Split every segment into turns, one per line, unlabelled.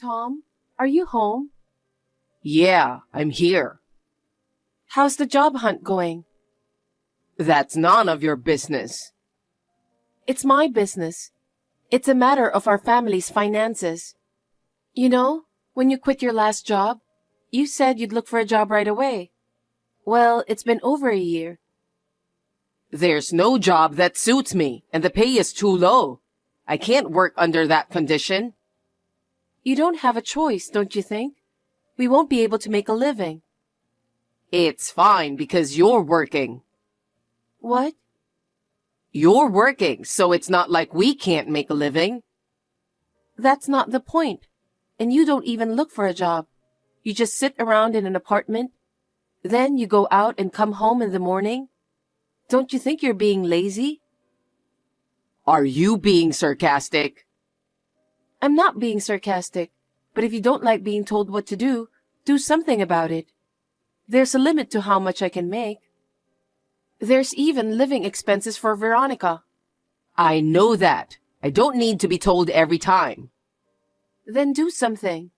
Tom, are you home?
Yeah, I'm here.
How's the job hunt going?
That's none of your business.
It's my business. It's a matter of our family's finances. You know, when you quit your last job, you said you'd look for a job right away. Well, it's been over a year.
There's no job that suits me, and the pay is too low. I can't work under that condition.
You don't have a choice, don't you think? We won't be able to make a living.
It's fine because you're working.
What?
You're working, so it's not like we can't make a living.
That's not the point. And you don't even look for a job. You just sit around in an apartment. Then you go out and come home in the morning. Don't you think you're being lazy?
Are you being sarcastic?
I'm not being sarcastic, but if you don't like being told what to do something about it. There's a limit to how much I can make. There's even living expenses for Veronica.
I know that. I don't need to be told every time.
Then do something.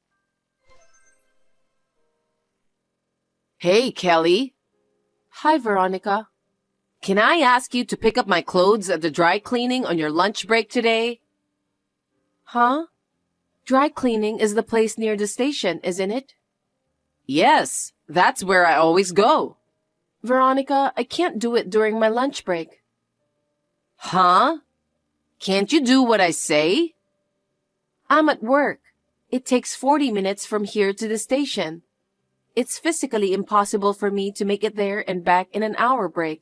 Hey, Kelly.
Hi, Veronica.
Can I ask you to pick up my clothes at the dry cleaning on your lunch break today?
Huh? Dry cleaning is the place near the station, isn't it?
Yes, that's where I always go.
Veronica, I can't do it during my lunch break.
Huh? Can't you do what I say?
I'm at work. It takes 40 minutes from here to the station. It's physically impossible for me to make it there and back in an hour break.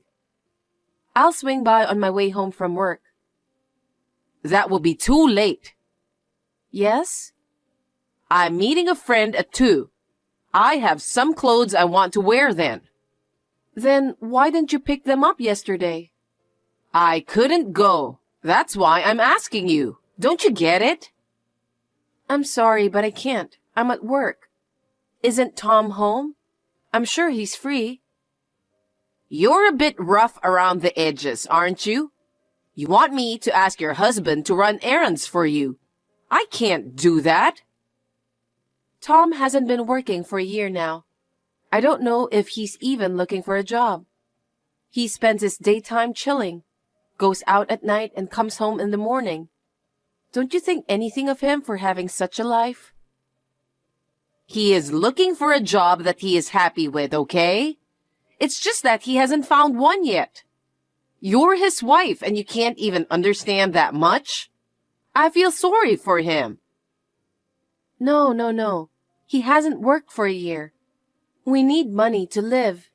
I'll swing by on my way home from work.
That will be too late.
Yes?
I'm meeting a friend at 2. I have some clothes I want to wear then.
Then why didn't you pick them up yesterday?
I couldn't go. That's why I'm asking you. Don't you get it?
I'm sorry, but I can't. I'm at work. Isn't Tom home? I'm sure he's free.
You're a bit rough around the edges, aren't you? You want me to ask your husband to run errands for you. I can't do that.
Tom hasn't been working for a year now. I don't know if he's even looking for a job. He spends his daytime chilling, goes out at night and comes home in the morning. Don't you think anything of him for having such a life?
He is looking for a job that he is happy with, okay? It's just that he hasn't found one yet. You're his wife and you can't even understand that much? I feel sorry for him.
No. He hasn't worked for a year. We need money to live.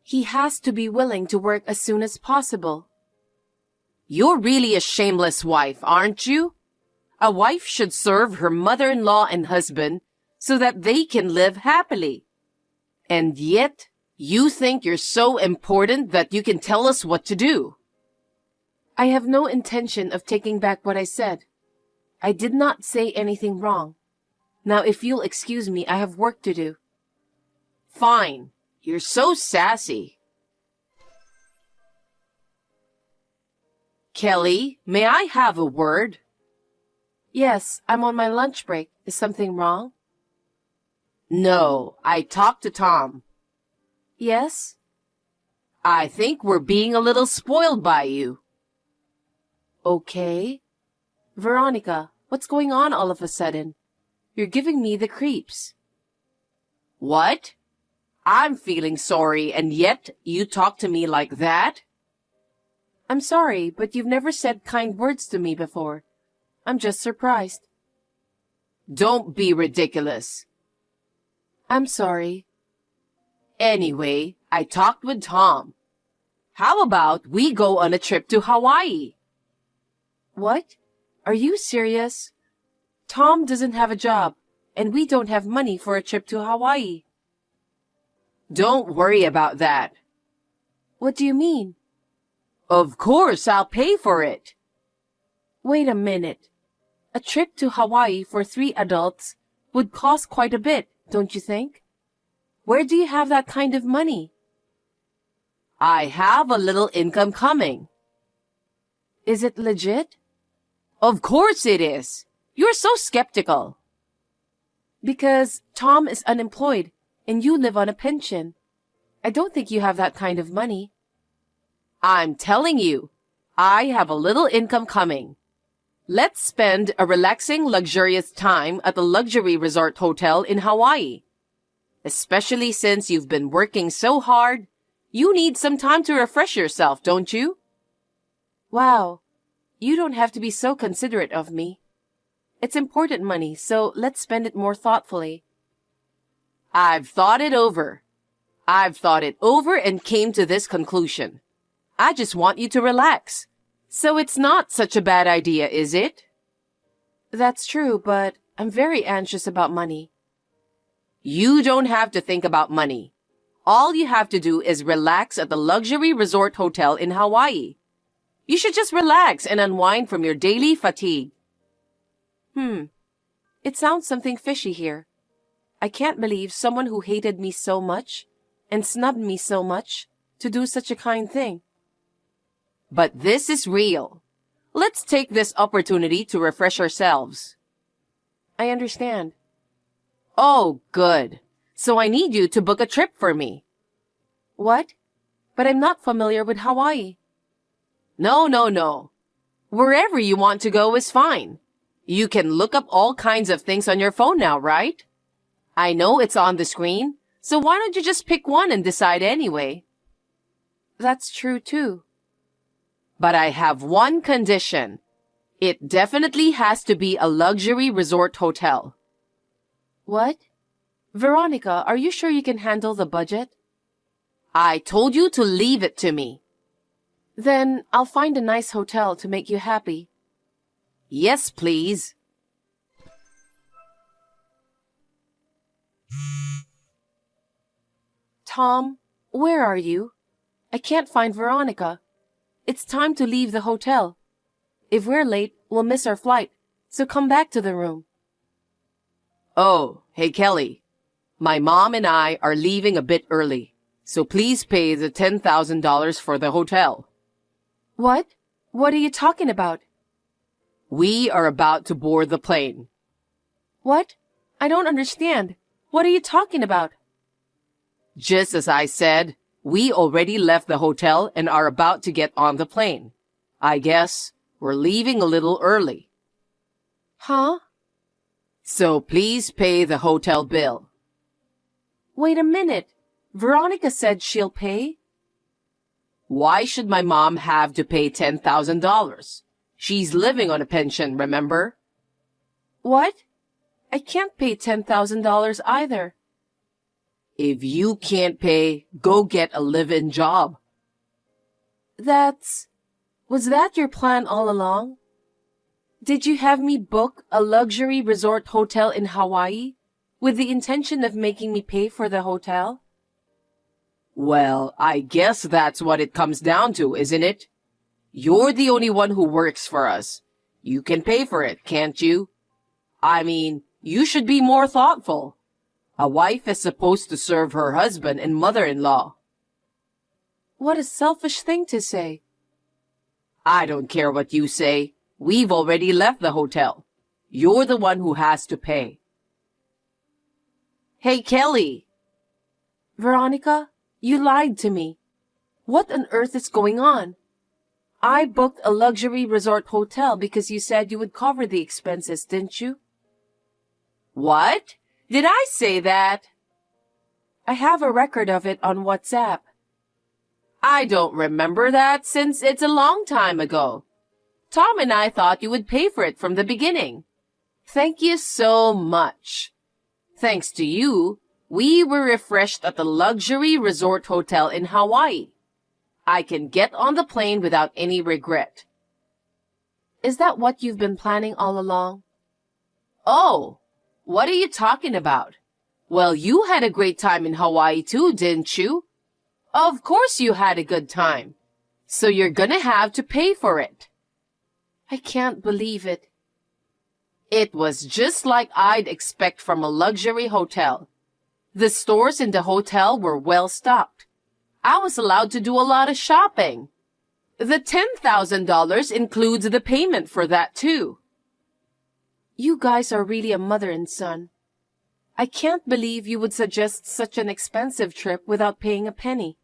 He has to be willing to work as soon as possible.
You're really a shameless wife, aren't you? A wife should serve her mother-in-law and husband so that they can live happily. And yet, you think you're so important that you can tell us what to do.
I have no intention of taking back what I said. I did not say anything wrong. Now, if you'll excuse me, I have work to do.
Fine. You're so sassy. Kelly, may I have a word?
Yes, I'm on my lunch break. Is something wrong?
No, I talked to Tom.
Yes?
I think we're being a little spoiled by you.
Okay. Veronica, what's going on all of a sudden? You're giving me the creeps.
What? I'm feeling sorry, and yet you talk to me like that?
I'm sorry, but you've never said kind words to me before. I'm just surprised.
Don't be ridiculous.
I'm sorry.
Anyway, I talked with Tom. How about we go on a trip to Hawaii?
What? Are you serious? Tom doesn't have a job, and we don't have money for a trip to Hawaii.
Don't worry about that.
What do you mean?
Of course, I'll pay for it.
Wait a minute. A trip to Hawaii for 3 adults would cost quite a bit, don't you think? Where do you have that kind of money?
I have a little income coming.
Is it legit?
Of course it is. You're so skeptical.
Because Tom is unemployed and you live on a pension. I don't think you have that kind of money.
I'm telling you, I have a little income coming. Let's spend a relaxing, luxurious time at the luxury resort hotel in Hawaii. Especially since you've been working so hard, you need some time to refresh yourself, don't you?
Wow, you don't have to be so considerate of me. It's important money, so let's spend it more thoughtfully.
I've thought it over. I've thought it over and came to this conclusion. I just want you to relax. So it's not such a bad idea, is it?
That's true, but I'm very anxious about money.
You don't have to think about money. All you have to do is relax at the luxury resort hotel in Hawaii. You should just relax and unwind from your daily fatigue.
It sounds something fishy here. I can't believe someone who hated me so much and snubbed me so much to do such a kind thing.
But this is real. Let's take this opportunity to refresh ourselves.
I understand.
Oh, good. So I need you to book a trip for me.
What? But I'm not familiar with Hawaii.
No. Wherever you want to go is fine. You can look up all kinds of things on your phone now, right? I know it's on the screen, so why don't you just pick one and decide anyway?
That's true too.
But I have one condition. It definitely has to be a luxury resort hotel.
What? Veronica, are you sure you can handle the budget?
I told you to leave it to me.
Then I'll find a nice hotel to make you happy.
Yes, please.
Tom, where are you? I can't find Veronica. It's time to leave the hotel. If we're late, we'll miss our flight, so come back to the room.
Oh, hey Kelly. My mom and I are leaving a bit early, so please pay the $10,000 for the hotel.
What? What are you talking about?
We are about to board the plane.
What? I don't understand. What are you talking about?
Just as I said, we already left the hotel and are about to get on the plane. I guess we're leaving a little early.
Huh?
So please pay the hotel bill.
Wait a minute. Veronica said she'll pay?
Why should my mom have to pay $10,000? She's living on a pension, remember?
What? I can't pay $10,000 either.
If you can't pay, go get a live-in job.
Was that your plan all along? Did you have me book a luxury resort hotel in Hawaii with the intention of making me pay for the hotel?
Well, I guess that's what it comes down to, isn't it? You're the only one who works for us. You can pay for it, can't you? I mean, you should be more thoughtful. A wife is supposed to serve her husband and mother-in-law.
What a selfish thing to say.
I don't care what you say. We've already left the hotel. You're the one who has to pay. Hey, Kelly.
Veronica, you lied to me. What on earth is going on? I booked a luxury resort hotel because you said you would cover the expenses, didn't you?
What? Did I say that?
I have a record of it on WhatsApp.
I don't remember that since it's a long time ago. Tom and I thought you would pay for it from the beginning. Thank you so much. Thanks to you, we were refreshed at the luxury resort hotel in Hawaii. I can get on the plane without any regret.
Is that what you've been planning all along?
Oh, what are you talking about? Well, you had a great time in Hawaii too, didn't you? Of course you had a good time. So you're gonna have to pay for it.
I can't believe it.
It was just like I'd expect from a luxury hotel. The stores in the hotel were well stocked. I was allowed to do a lot of shopping. The $10,000 includes the payment for that too.
You guys are really a mother and son. I can't believe you would suggest such an expensive trip without paying a penny.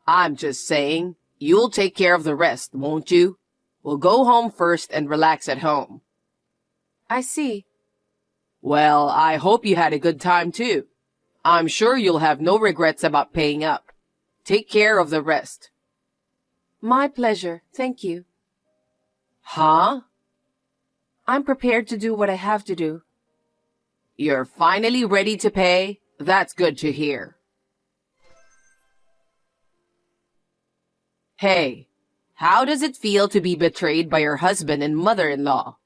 I'm just saying, you'll take care of the rest, won't you? We'll go home first and relax at home.
I see.
Well, I hope you had a good time too. I'm sure you'll have no regrets about paying up. Take care of the rest.
My pleasure, thank you.
Huh?
I'm prepared to do what I have to do.
You're finally ready to pay? That's good to hear. Hey, how does it feel to be betrayed by your husband and mother-in-law?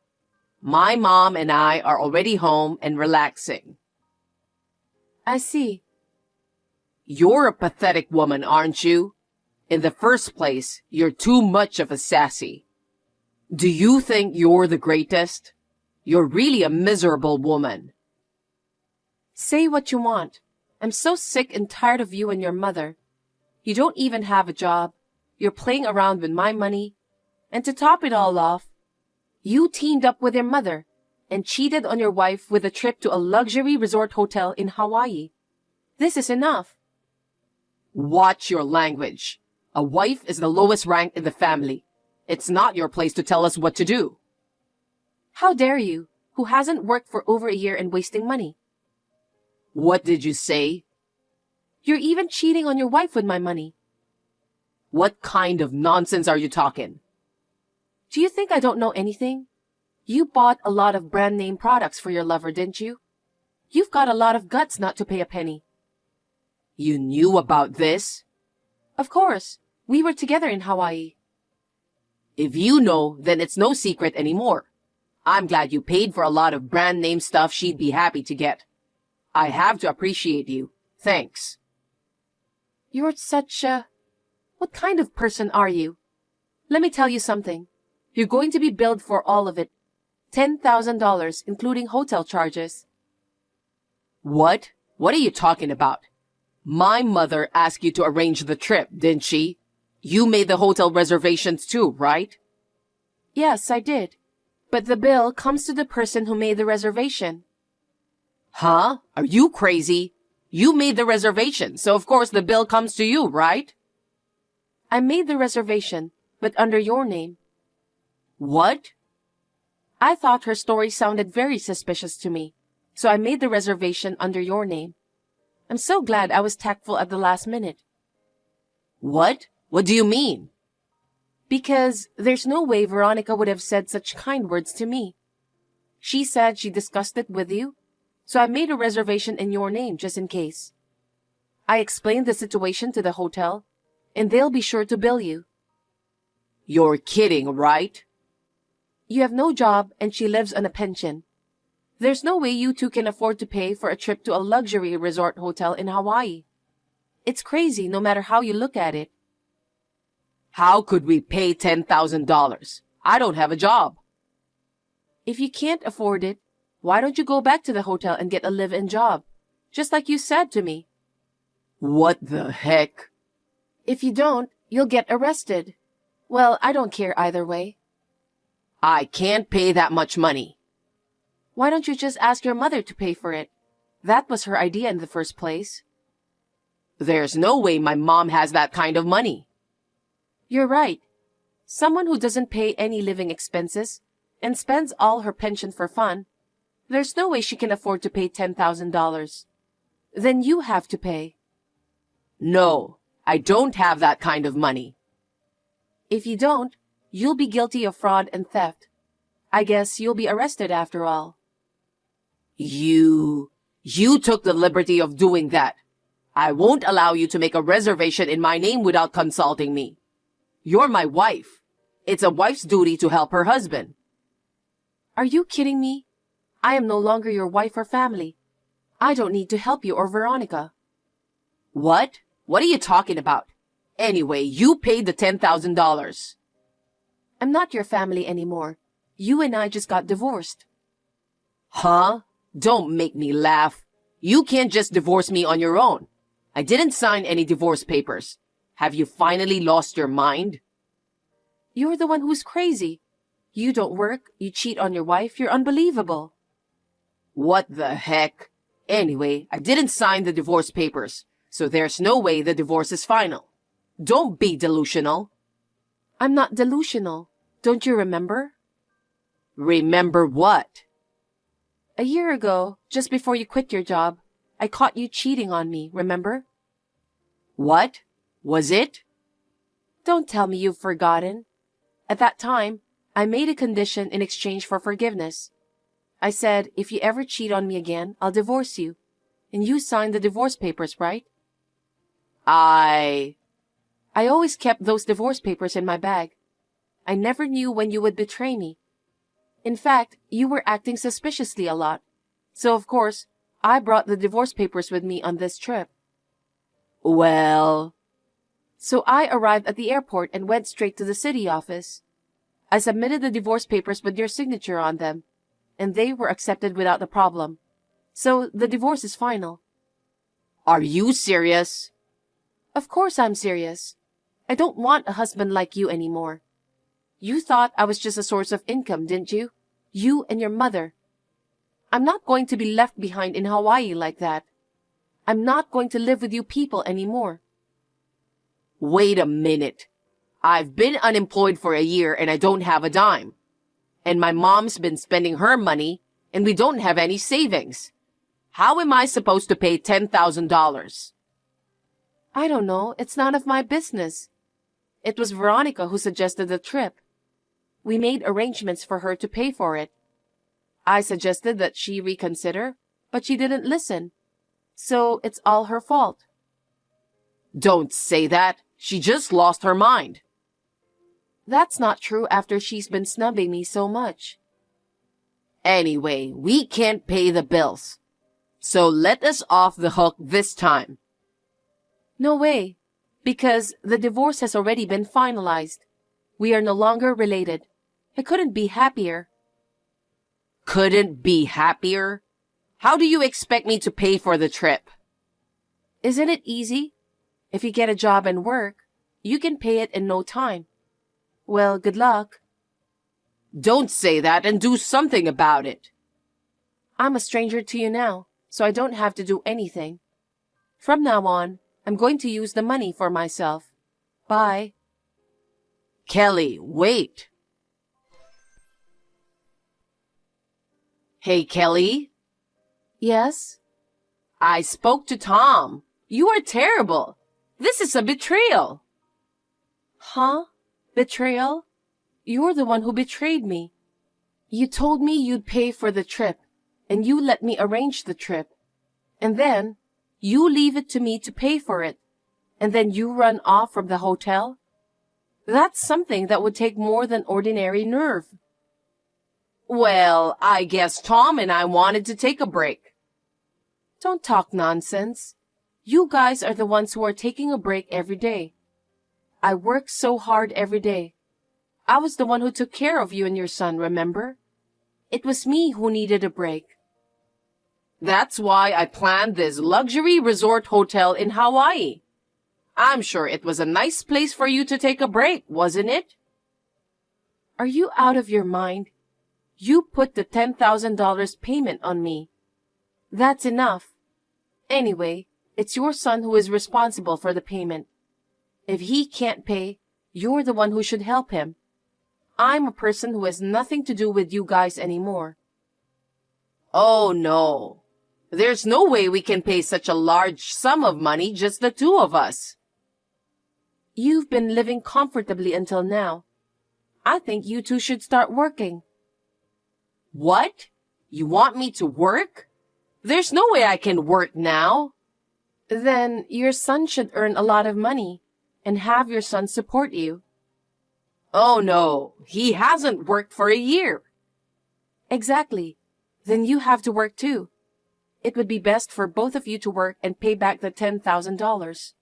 My mom and I are already home and relaxing.
I see.
You're a pathetic woman, aren't you? In the first place, you're too much of a sassy. Do you think you're the greatest? You're really a miserable woman.
Say what you want. I'm so sick and tired of you and your mother. You don't even have a job. You're playing around with my money. And to top it all off, you teamed up with your mother and cheated on your wife with a trip to a luxury resort hotel in Hawaii. This is enough.
Watch your language. A wife is the lowest rank in the family. It's not your place to tell us what to do.
How dare you, who hasn't worked for over a year and wasting money?
What did you say?
You're even cheating on your wife with my money.
What kind of nonsense are you talking?
Do you think I don't know anything? You bought a lot of brand name products for your lover, didn't you? You've got a lot of guts not to pay a penny.
You knew about this?
Of course. We were together in Hawaii.
If you know, then it's no secret anymore. I'm glad you paid for a lot of brand name stuff she'd be happy to get. I have to appreciate you. Thanks.
You're such a... What kind of person are you? Let me tell you something. You're going to be billed for all of it. $10,000, including hotel charges.
What? What are you talking about? My mother asked you to arrange the trip, didn't she? You made the hotel reservations too, right?
Yes, I did. But the bill comes to the person who made the reservation.
Huh? Are you crazy? You made the reservation, so of course the bill comes to you, right?
I made the reservation, but under your name.
What?
I thought her story sounded very suspicious to me, so I made the reservation under your name. I'm so glad I was tactful at the last minute.
What? What do you mean?
Because there's no way Veronica would have said such kind words to me. She said she discussed it with you, so I made a reservation in your name just in case. I explained the situation to the hotel, and they'll be sure to bill you.
You're kidding, right?
You have no job and she lives on a pension. There's no way you two can afford to pay for a trip to a luxury resort hotel in Hawaii. It's crazy no matter how you look at it.
How could we pay $10,000? I don't have a job.
If you can't afford it, why don't you go back to the hotel and get a live-in job? Just like you said to me.
What the heck?
If you don't, you'll get arrested. Well, I don't care either way.
I can't pay that much money.
Why don't you just ask your mother to pay for it? That was her idea in the first place.
There's no way my mom has that kind of money.
You're right. Someone who doesn't pay any living expenses and spends all her pension for fun, there's no way she can afford to pay $10,000. Then you have to pay.
No, I don't have that kind of money.
If you don't, you'll be guilty of fraud and theft. I guess you'll be arrested after all.
You took the liberty of doing that. I won't allow you to make a reservation in my name without consulting me. You're my wife. It's a wife's duty to help her husband.
Are you kidding me? I am no longer your wife or family. I don't need to help you or Veronica.
What? What are you talking about? Anyway, you paid the $10,000.
I'm not your family anymore. You and I just got divorced.
Huh? Don't make me laugh. You can't just divorce me on your own. I didn't sign any divorce papers. Have you finally lost your mind?
You're the one who's crazy. You don't work, you cheat on your wife, you're unbelievable.
What the heck? Anyway, I didn't sign the divorce papers, so there's no way the divorce is final. Don't be delusional.
I'm not delusional. Don't you remember?
Remember what?
A year ago, just before you quit your job, I caught you cheating on me, remember?
What? Was it?
Don't tell me you've forgotten. At that time, I made a condition in exchange for forgiveness. I said, if you ever cheat on me again, I'll divorce you. And you signed the divorce papers, right?
I
always kept those divorce papers in my bag. I never knew when you would betray me. In fact, you were acting suspiciously a lot. So, of course, I brought the divorce papers with me on this trip.
Well...
So I arrived at the airport and went straight to the city office. I submitted the divorce papers with your signature on them, and they were accepted without a problem. So the divorce is final.
Are you serious?
Of course I'm serious. I don't want a husband like you anymore. You thought I was just a source of income, didn't you? You and your mother. I'm not going to be left behind in Hawaii like that. I'm not going to live with you people anymore.
Wait a minute. I've been unemployed for a year and I don't have a dime. And my mom's been spending her money and we don't have any savings. How am I supposed to pay $10,000?
I don't know. It's none of my business. It was Veronica who suggested the trip. We made arrangements for her to pay for it. I suggested that she reconsider, but she didn't listen. So it's all her fault.
Don't say that. She just lost her mind.
That's not true after she's been snubbing me so much.
Anyway, we can't pay the bills. So let us off the hook this time.
No way, because the divorce has already been finalized. We are no longer related. I couldn't be happier.
Couldn't be happier? How do you expect me to pay for the trip?
Isn't it easy? If you get a job and work, you can pay it in no time. Well, good luck.
Don't say that and do something about it.
I'm a stranger to you now, so I don't have to do anything. From now on, I'm going to use the money for myself. Bye.
Kelly, wait. Hey, Kelly?
Yes?
I spoke to Tom. You are terrible. This is a betrayal.
Huh? Betrayal? You're the one who betrayed me. You told me you'd pay for the trip, and you let me arrange the trip. And then, you leave it to me to pay for it, and then you run off from the hotel? That's something that would take more than ordinary nerve.
Well, I guess Tom and I wanted to take a break.
Don't talk nonsense. You guys are the ones who are taking a break every day. I work so hard every day. I was the one who took care of you and your son, remember? It was me who needed a break.
That's why I planned this luxury resort hotel in Hawaii. I'm sure it was a nice place for you to take a break, wasn't it?
Are you out of your mind? You put the $10,000 payment on me. That's enough. Anyway, it's your son who is responsible for the payment. If he can't pay, you're the one who should help him. I'm a person who has nothing to do with you guys anymore.
Oh, no. There's no way we can pay such a large sum of money, just the two of us.
You've been living comfortably until now. I think you two should start working.
What? You want me to work? There's no way I can work now.
Then your son should earn a lot of money and have your son support you.
Oh, no. He hasn't worked for a year.
Exactly. Then you have to work too. It would be best for both of you to work and pay back the $10,000.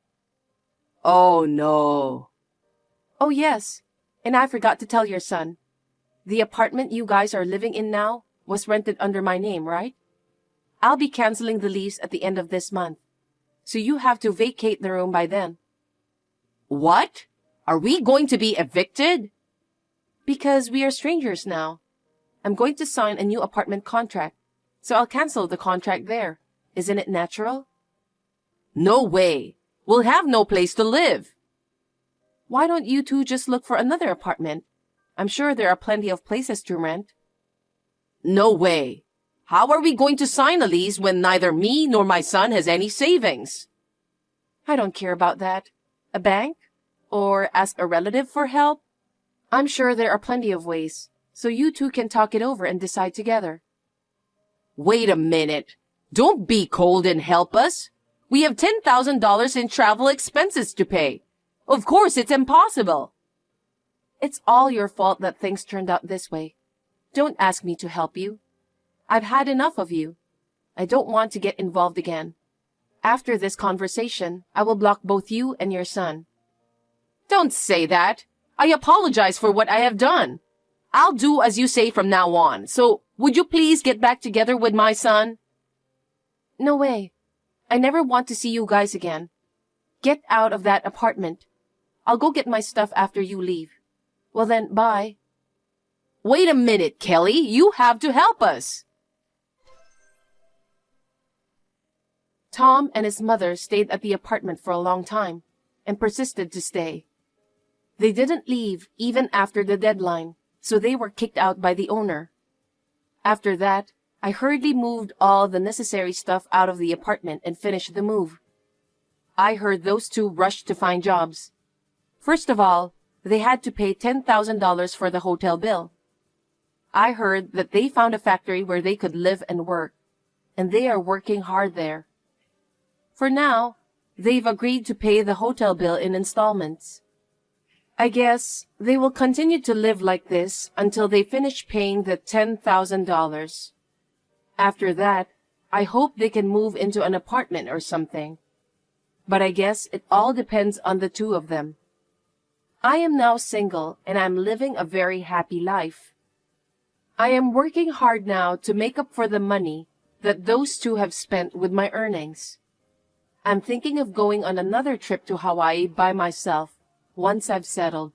Oh, no.
Oh, yes. And I forgot to tell your son. The apartment you guys are living in now was rented under my name, right? I'll be canceling the lease at the end of this month. So you have to vacate the room by then.
What? Are we going to be evicted?
Because we are strangers now. I'm going to sign a new apartment contract, so I'll cancel the contract there, Isn't it natural?
No way. We'll have no place to live.
Why don't you two just look for another apartment? I'm sure there are plenty of places to rent.
No way. How are we going to sign a lease when neither me nor my son has any savings?
I don't care about that. A bank? Or ask a relative for help? I'm sure there are plenty of ways, so you two can talk it over and decide together.
Wait a minute. Don't be cold and help us. We have $10,000 in travel expenses to pay. Of course, it's impossible.
It's all your fault that things turned out this way. Don't ask me to help you. I've had enough of you. I don't want to get involved again. After this conversation, I will block both you and your son.
Don't say that. I apologize for what I have done. I'll do as you say from now on. So, would you please get back together with my son?
No way. I never want to see you guys again. Get out of that apartment. I'll go get my stuff after you leave. Well then, bye.
Wait a minute, Kelly. You have to help us.
Tom and his mother stayed at the apartment for a long time and persisted to stay. They didn't leave even after the deadline, so they were kicked out by the owner. After that, I hurriedly moved all the necessary stuff out of the apartment and finished the move. I heard those two rushed to find jobs. First of all, they had to pay $10,000 for the hotel bill. I heard that they found a factory where they could live and work, and they are working hard there. For now, they've agreed to pay the hotel bill in installments. I guess they will continue to live like this until they finish paying the $10,000. After that, I hope they can move into an apartment or something. But I guess it all depends on the two of them. I am now single and I'm living a very happy life. I am working hard now to make up for the money that those two have spent with my earnings. I'm thinking of going on another trip to Hawaii by myself once I've settled.